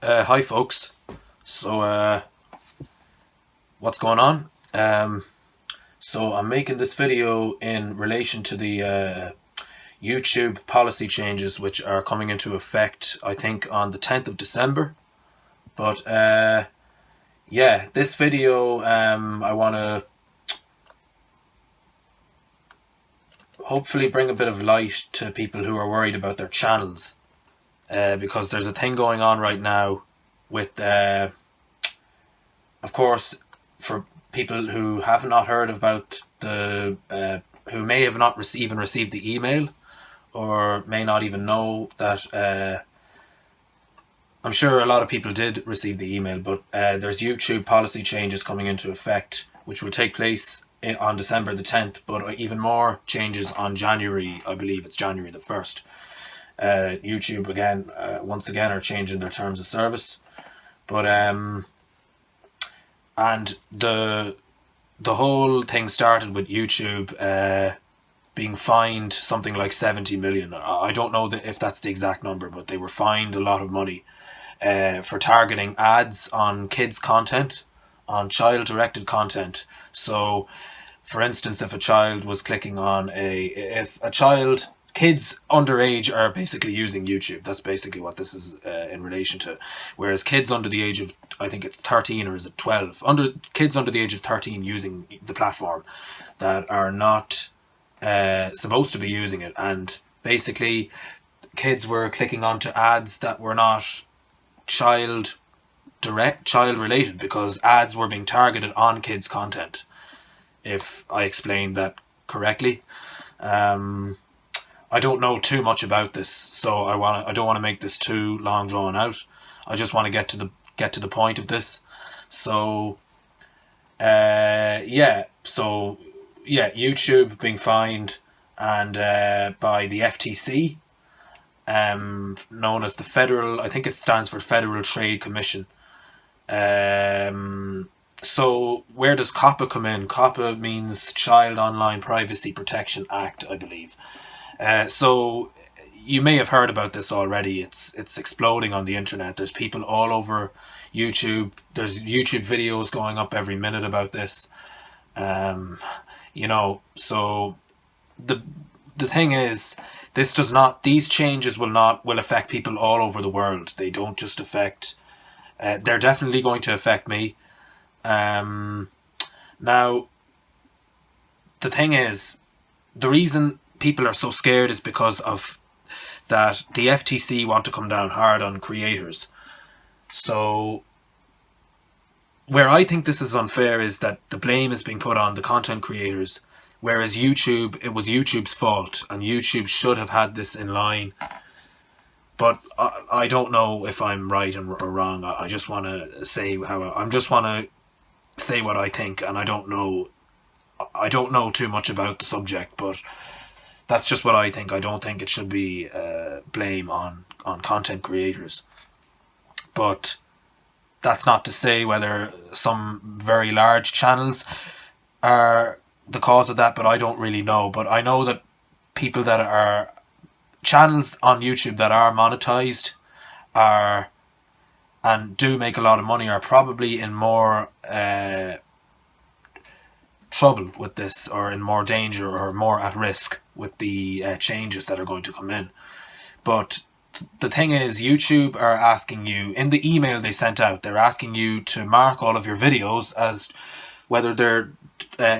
Hi folks. So what's going on? So I'm making this video in relation to the YouTube policy changes which are coming into effect, I think, on the 10th of December. But yeah, this video I want to hopefully bring a bit of light to people who are worried about their channels, because there's a thing going on right now with of course, for people who have not heard about the, who may have not even received the email, or may not even know that, I'm sure a lot of people did receive the email, but there's YouTube policy changes coming into effect, which will take place on December the 10th, but even more changes on January, I believe it's January the 1st. YouTube again, once again, are changing their terms of service. But and the whole thing started with YouTube being fined something like 70 million. I don't know if that's the exact number, but they were fined a lot of money for targeting ads on kids' content, on child-directed content. So, for instance, if a child was clicking on kids underage are basically using YouTube. That's basically what this is in relation to. Whereas kids under the age of, I think it's 13 or is it 12? Kids under the age of 13 using the platform that are not supposed to be using it. And basically, kids were clicking onto ads that were not child related, because ads were being targeted on kids' content, if I explained that correctly. I don't know too much about this, so I don't want to make this too long drawn out. I just want to get to the point of this. So YouTube being fined and by the FTC, known as the Federal, I think it stands for Federal Trade Commission. So where does COPPA come in? COPPA means Child Online Privacy Protection Act, I believe. So you may have heard about this already. It's exploding on the internet. There's people all over YouTube. There's YouTube videos going up every minute about this. So the thing is, these changes will affect people all over the world. They don't just affect. They're definitely going to affect me. Now, the thing is, the reason people are so scared is because of that the FTC want to come down hard on creators. So where I think this is unfair is that the blame is being put on the content creators, whereas it was YouTube's fault, and YouTube should have had this in line. But I don't know if I'm right or wrong. I just want to say say what I think, and I don't know too much about the subject, but that's just what I think. I don't think it should be blame on content creators. But that's not to say whether some very large channels are the cause of that, but I don't really know. But I know that people that are channels on YouTube that are monetized and do make a lot of money are probably in more trouble with this, or in more danger, or more at risk with the changes that are going to come in. But the thing is, YouTube are asking you, in the email they sent out, they're asking you to mark all of your videos as whether they're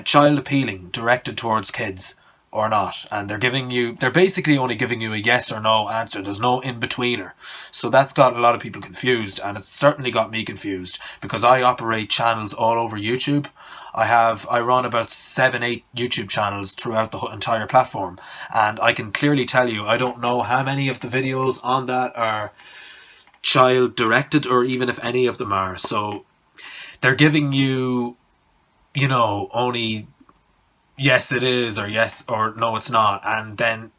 child appealing, directed towards kids, or not. And they're basically only giving you a yes or no answer. There's no in-betweener. So that's got a lot of people confused, and it's certainly got me confused, because I operate channels all over YouTube. I run about 7-8 YouTube channels throughout the entire platform, and I can clearly tell you, I don't know how many of the videos on that are child directed, or even if any of them are. So they're giving you, only yes it is, or yes or no it's not, and then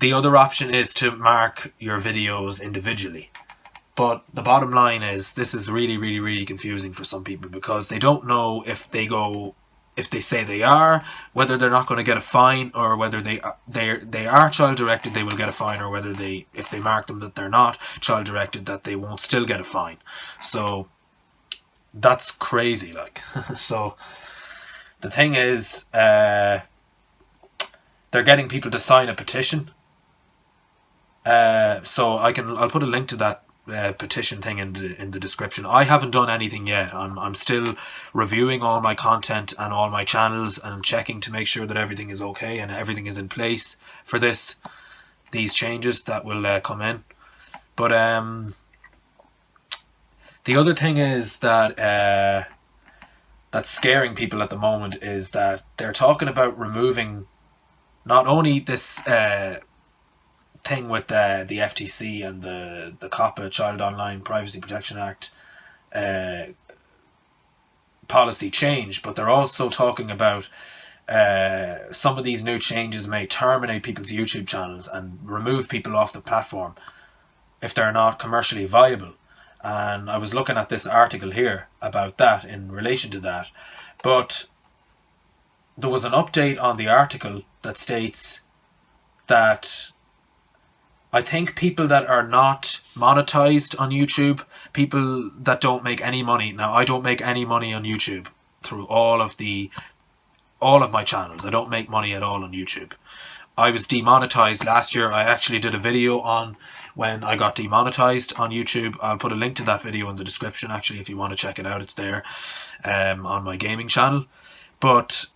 the other option is to mark your videos individually. But the bottom line is, this is really, really, really confusing for some people, because they don't know if they go if they say they are, whether they're not going to get a fine, or whether they are child directed, they will get a fine, or whether if they mark them that they're not child directed, that they won't still get a fine. So that's crazy, like. So the thing is, they're getting people to sign a petition. So I'll put a link to that petition thing in the description. I haven't done anything yet. I'm still reviewing all my content and all my channels and checking to make sure that everything is okay and everything is in place for these changes that will come in. But the other thing is that that's scaring people at the moment is that they're talking about removing not only this thing with the FTC and the COPPA, Child Online Privacy Protection Act policy change, but they're also talking about some of these new changes may terminate people's YouTube channels and remove people off the platform if they're not commercially viable. And I was looking at this article here about that in relation to that, but there was an update on the article that states that I think people that are not monetized on YouTube, people that don't make any money. Now, I don't make any money on YouTube through all of my channels. I don't make money at all on YouTube. I was demonetized last year. I actually did a video on when I got demonetized on YouTube. I'll put a link to that video in the description, actually, if you want to check it out. It's there on my gaming channel. But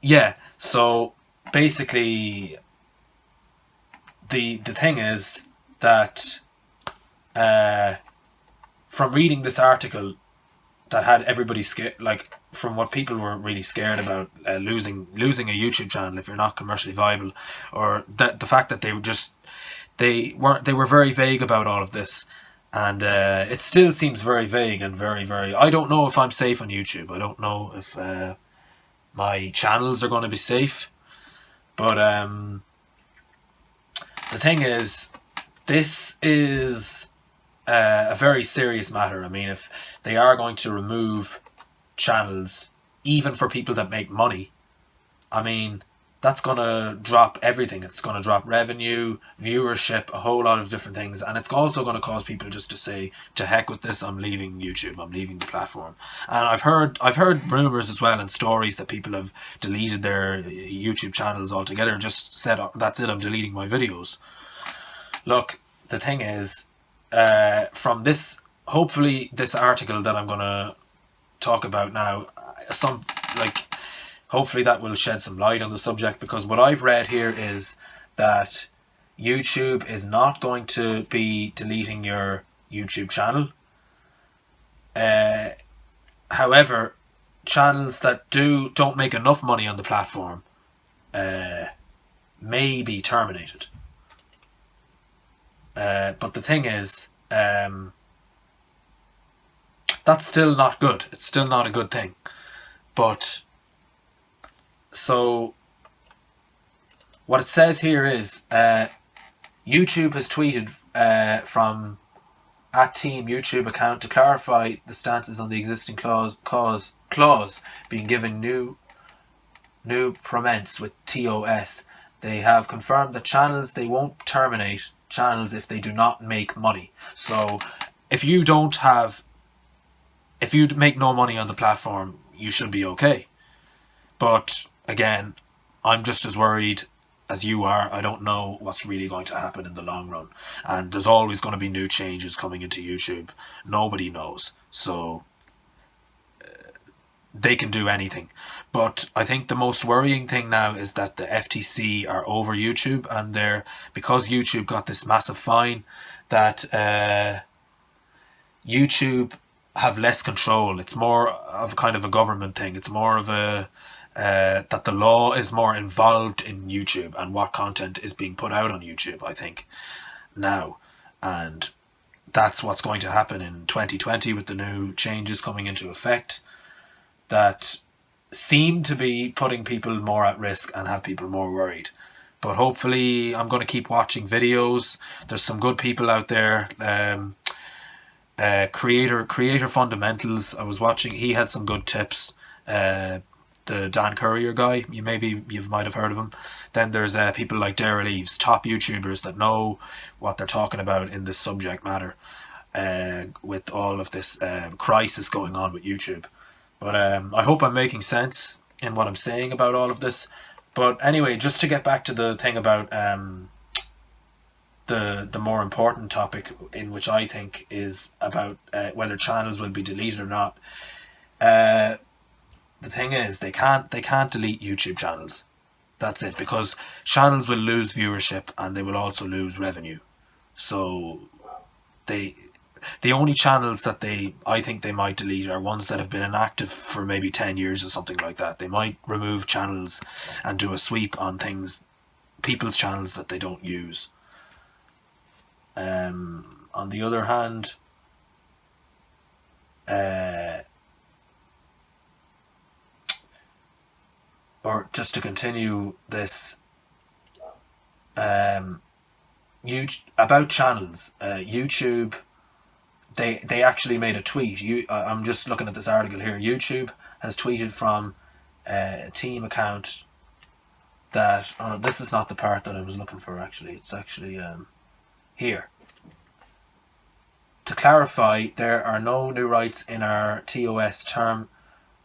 yeah, so basically the thing is that from reading this article that had everybody scared, like from what people were really scared about, losing a YouTube channel if you're not commercially viable, or that the fact that they were very vague about all of this, and it still seems very vague and very, very. I don't know if I'm safe on YouTube. I don't know if my channels are going to be safe, but the thing is, this is a very serious matter. I mean, if they are going to remove channels, even for people that make money, I mean, that's going to drop everything. It's going to drop revenue, viewership, a whole lot of different things. And it's also going to cause people just to say, to heck with this, I'm leaving YouTube, I'm leaving the platform. And I've heard rumours as well and stories that people have deleted their YouTube channels altogether, just said, oh, that's it, I'm deleting my videos. Look, the thing is, from this, hopefully this article that I'm going to talk about now, hopefully that will shed some light on the subject, because what I've read here is that YouTube is not going to be deleting your YouTube channel. However, channels that don't make enough money on the platform may be terminated. But the thing is, that's still not good. It's still not a good thing. But so what it says here is YouTube has tweeted from @Team YouTube account to clarify the stances on the existing clause being given new prominence with TOS. They have confirmed that they won't terminate channels if they do not make money. So if you make no money on the platform, you should be okay. But again, I'm just as worried as you are. I don't know what's really going to happen in the long run, and there's always going to be new changes coming into YouTube. Nobody knows, so they can do anything. But I think the most worrying thing now is that the FTC are over YouTube, and because YouTube got this massive fine, that YouTube have less control. It's more of a kind of a government thing. It's more of a that the law is more involved in YouTube and what content is being put out on YouTube, I think, now. And that's what's going to happen in 2020 with the new changes coming into effect that seem to be putting people more at risk and have people more worried. But hopefully, I'm going to keep watching videos. There's some good people out there. Creator Fundamentals, I was watching, he had some good tips. the Dan Courier guy. You might have heard of him. Then there's people like Daryl Eves, top YouTubers that know what they're talking about in this subject matter, with all of this crisis going on with YouTube. But I hope I'm making sense in what I'm saying about all of this. But anyway, just to get back to the thing about the more important topic, in which I think is about whether channels will be deleted or not. The thing is, they can't delete YouTube channels. That's it, because channels will lose viewership and they will also lose revenue. So the only channels that I think they might delete are ones that have been inactive for maybe 10 years or something like that. They might remove channels and do a sweep on people's channels that they don't use. On the other hand, or just to continue this, about channels, YouTube, they actually made a tweet. I'm just looking at this article here. YouTube has tweeted from a team account that, oh no, this is not the part that I was looking for actually. It's actually here. To clarify, there are no new rights in our TOS term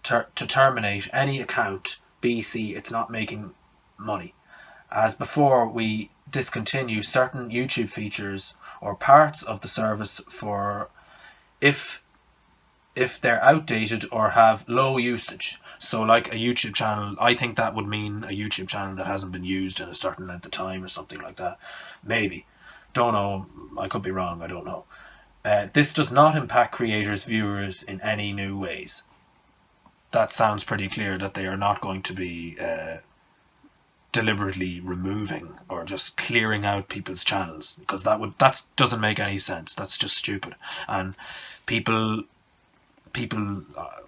to terminate any account. BC, it's not making money. As before, we discontinue certain YouTube features or parts of the service for if they're outdated or have low usage. So like a YouTube channel, I think that would mean a YouTube channel that hasn't been used in a certain length of time or something like that. Maybe. Don't know. I could be wrong. I don't know. This does not impact creators' viewers in any new ways. That sounds pretty clear that they are not going to be deliberately removing or just clearing out people's channels, because that doesn't make any sense. That's just stupid. And people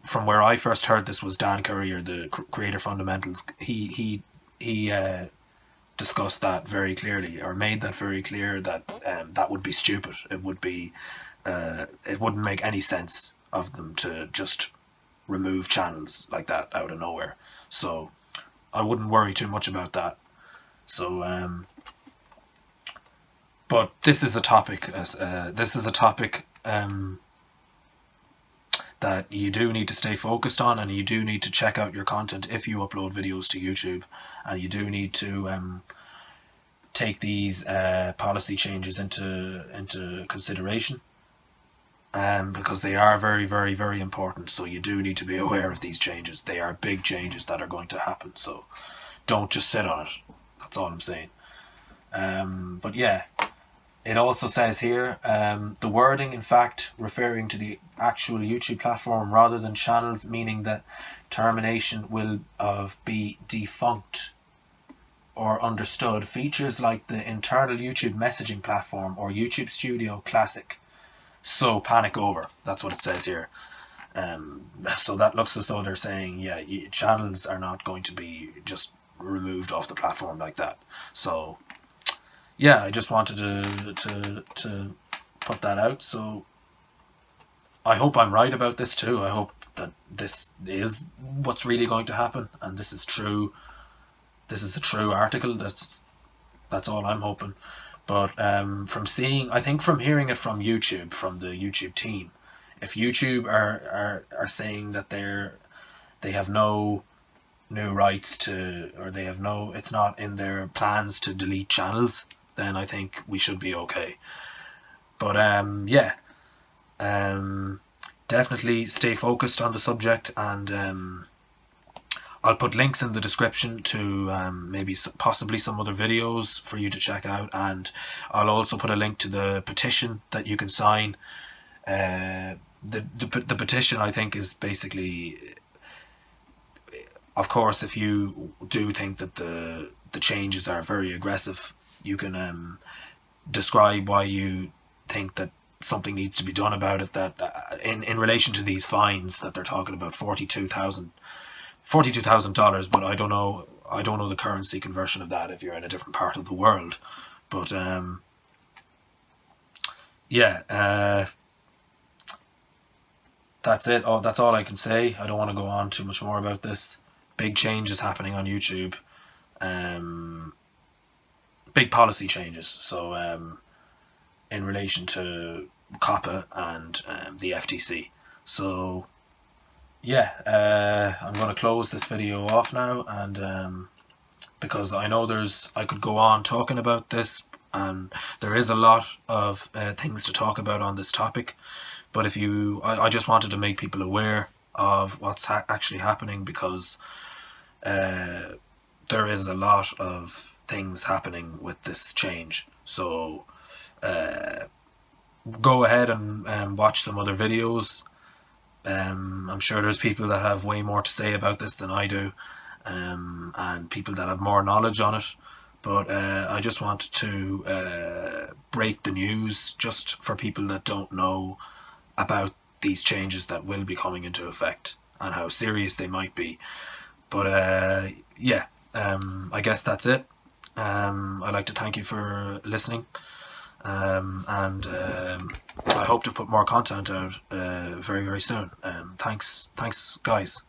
from where I first heard this was Dan Courier, the Creator Fundamentals. He discussed that very clearly, or made that very clear, that that would be stupid. It would be it wouldn't make any sense of them to just remove channels like that out of nowhere. So I wouldn't worry too much about that. So but this is a topic that you do need to stay focused on, and you do need to check out your content if you upload videos to YouTube, and you do need to take these policy changes into consideration, because they are very, very, very important. So you do need to be aware of these changes. They are big changes that are going to happen, so don't just sit on it. That's all I'm saying. But yeah, it also says here, the wording, in fact, referring to the actual YouTube platform rather than channels, meaning that termination will be defunct or understood. Features like the internal YouTube messaging platform or YouTube Studio Classic. So panic over. That's what it says here. So that looks as though they're saying, yeah, channels are not going to be just removed off the platform like that. So yeah, I just wanted to put that out. So I hope I'm right about this too. I hope that this is what's really going to happen, and this is true. This is a true article. That's all I'm hoping. But from hearing it from YouTube, from the YouTube team, if YouTube are saying that they have no new rights to, or it's not in their plans to delete channels, then I think we should be okay. But yeah, definitely stay focused on the subject, and I'll put links in the description to maybe possibly some other videos for you to check out, and I'll also put a link to the petition that you can sign. The petition, I think, is basically, of course, if you do think that the changes are very aggressive, you can describe why you think that something needs to be done about it, that in relation to these fines that they're talking about, $42,000, but I don't know the currency conversion of that if you're in a different part of the world. But yeah, that's it. That's all I can say. I don't want to go on too much more about this, big changes happening on YouTube, big policy changes. So in relation to COPPA and the FTC. So yeah, I'm going to close this video off now, and because I know I could go on talking about this, and there is a lot of things to talk about on this topic. But I just wanted to make people aware of what's actually happening, because there is a lot of things happening with this change. So go ahead and watch some other videos. I'm sure there's people that have way more to say about this than I do, and people that have more knowledge on it. But I just wanted to break the news just for people that don't know about these changes that will be coming into effect and how serious they might be. But yeah, I guess that's it. I'd like to thank you for listening, and I hope to put more content out very, very soon. Thanks guys.